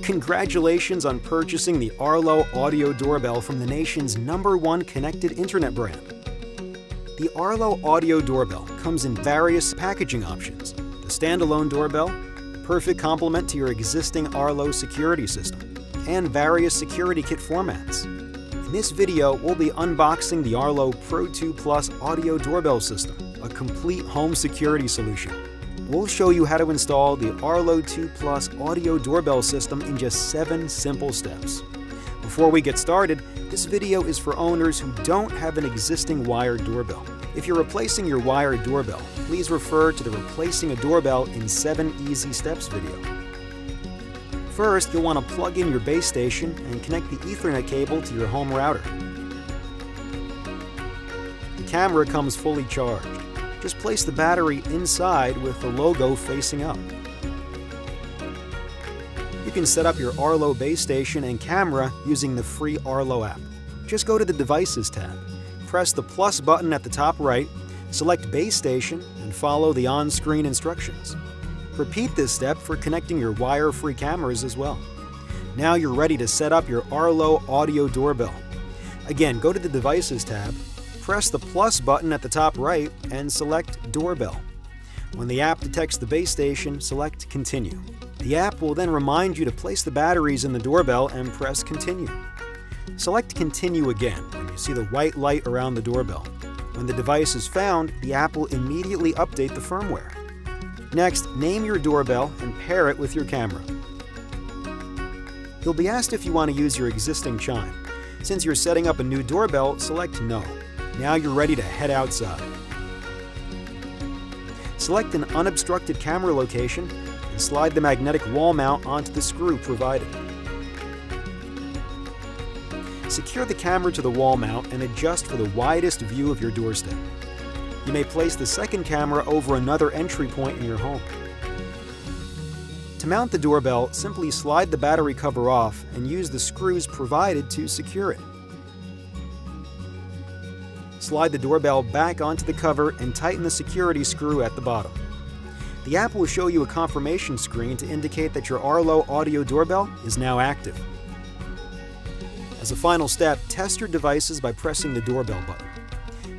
Congratulations on purchasing the Arlo Audio Doorbell from the nation's #1 connected internet brand. The Arlo Audio Doorbell comes in various packaging options. The standalone doorbell, the perfect complement to your existing Arlo security system, and various security kit formats. In this video, we'll be unboxing the Arlo Pro 2 Plus Audio Doorbell System, a complete home security solution. We'll show you how to install the Arlo 2 Plus Audio Doorbell System in just 7 simple steps. Before we get started, this video is for owners who don't have an existing wired doorbell. If you're replacing your wired doorbell, please refer to the Replacing a Doorbell in 7 Easy Steps video. First, you'll want to plug in your base station and connect the Ethernet cable to your home router. The camera comes fully charged. Just place the battery inside with the logo facing up. You can set up your Arlo base station and camera using the free Arlo app. Just go to the Devices tab, press the plus button at the top right, select base station, and follow the on-screen instructions. Repeat this step for connecting your wire-free cameras as well. Now you're ready to set up your Arlo Audio Doorbell. Again, go to the Devices tab, press the plus button at the top right, and select Doorbell. When the app detects the base station, select Continue. The app will then remind you to place the batteries in the doorbell and press Continue. Select Continue again when you see the white light around the doorbell. When the device is found, the app will immediately update the firmware. Next, name your doorbell and pair it with your camera. You'll be asked if you want to use your existing chime. Since you're setting up a new doorbell, select No. Now you're ready to head outside. Select an unobstructed camera location and slide the magnetic wall mount onto the screw provided. Secure the camera to the wall mount and adjust for the widest view of your doorstep. You may place the second camera over another entry point in your home. To mount the doorbell, simply slide the battery cover off and use the screws provided to secure it. Slide the doorbell back onto the cover and tighten the security screw at the bottom. The app will show you a confirmation screen to indicate that your Arlo Audio Doorbell is now active. As a final step, test your devices by pressing the doorbell button.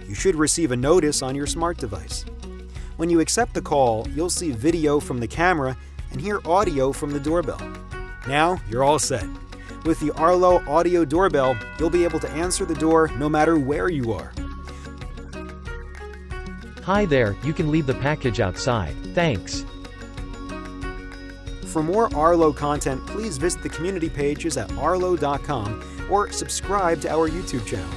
You should receive a notice on your smart device. When you accept the call, you'll see video from the camera and hear audio from the doorbell. Now you're all set. With the Arlo Audio Doorbell, you'll be able to answer the door no matter where you are. Hi there, you can leave the package outside. Thanks. For more Arlo content, please visit the community pages at arlo.com or subscribe to our YouTube channel.